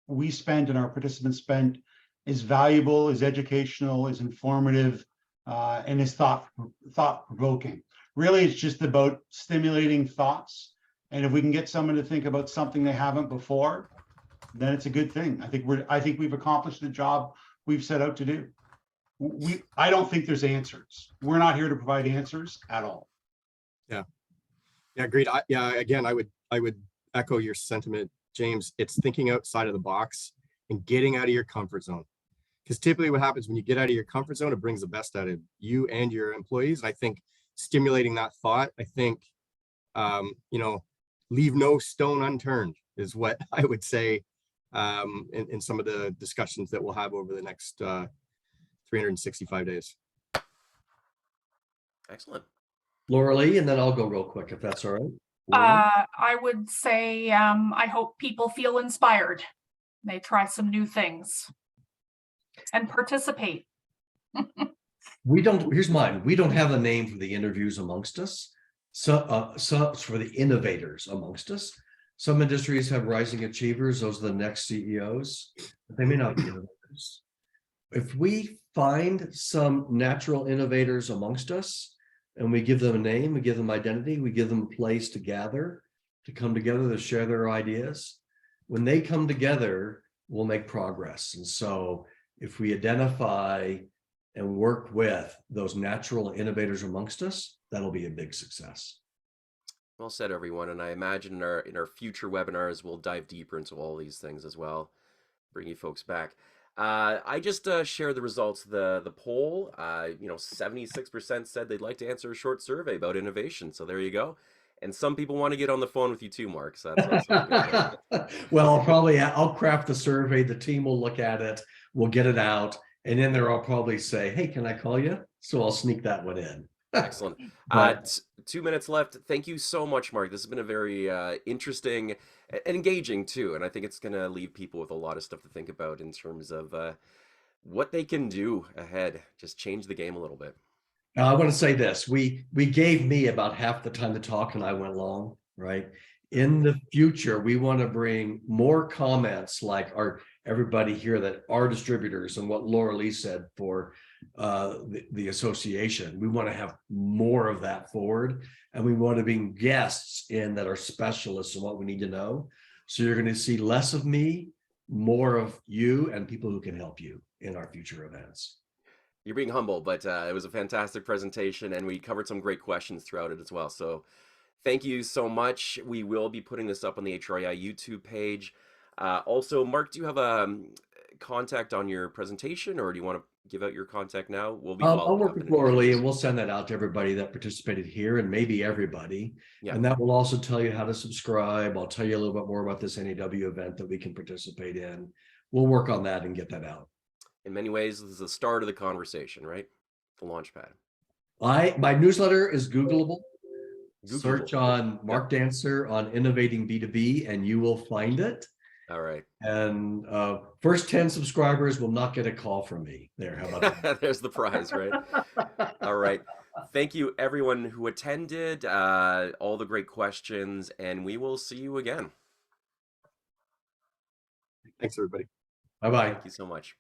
we spend and our participants spend is valuable, is educational, is informative, and is thought-provoking. Really, it's just about stimulating thoughts. And if we can get someone to think about something they haven't before, then it's a good thing. I think we've accomplished the job we've set out to do. I don't think there's answers. We're not here to provide answers at all. Yeah, agreed. Again, I would echo your sentiment, James. It's thinking outside of the box and getting out of your comfort zone. Because typically what happens when you get out of your comfort zone, it brings the best out of you and your employees. And I think stimulating that thought, I think, leave no stone unturned is what I would say in some of the discussions that we'll have over the next 365 days. Excellent. Laura Lee, and then I'll go real quick if that's all right. Laura Lee? I would say I hope people feel inspired. They try some new things and participate. Here's mine. We don't have a name for the interviews amongst us. So for the innovators amongst us. Some industries have rising achievers. Those are the next CEOs. But they may not be innovators. If we find some natural innovators amongst us and we give them a name, we give them identity, we give them a place to gather, to come together, to share their ideas. When they come together, we'll make progress. And so if we identify and work with those natural innovators amongst us, that'll be a big success. Well said, everyone. And I imagine in our future webinars, we'll dive deeper into all these things as well, bring you folks back. I just shared the results of the poll. 76% said they'd like to answer a short survey about innovation. So there you go. And some people want to get on the phone with you too, Mark. So that's also a good thing. Well, I'll craft the survey. The team will look at it. We'll get it out. And in there, I'll probably say, hey, can I call you? So I'll sneak that one in. Excellent. But 2 minutes left. Thank you so much, Mark. This has been a very interesting and engaging too. And I think it's going to leave people with a lot of stuff to think about in terms of what they can do ahead. Just change the game a little bit. Now, I want to say this. We gave me about half the time to talk and I went long, right? In the future, we want to bring more comments like everybody here that are distributors and what Laura Lee said for the association. We want to have more of that forward, and we want to bring guests in that are specialists in what we need to know. So you're going to see less of me, more of you and people who can help you in our future events. You're being humble, but it was a fantastic presentation, and we covered some great questions throughout it as well. So thank you so much. We will be putting this up on the HRAI YouTube page. Also, Mark, do you have a contact on your presentation, or do you want to give out your contact now? We'll be I'll following work up with in Laura Lee, interviews. and we'll send that out to everybody that participated here and maybe everybody. Yeah. And that will also tell you how to subscribe. I'll tell you a little bit more about this NAW event that we can participate in. We'll work on that and get that out. In many ways, this is the start of the conversation, right? The Launchpad. My newsletter is Googleable. Googleable. Search on Mark Dancer on Innovating B2B and you will find it. All right. And first 10 subscribers will not get a call from me. There, how about that? There's the prize, right? All right. Thank you, everyone who attended, all the great questions, and we will see you again. Thanks, everybody. Bye-bye. Thank you so much.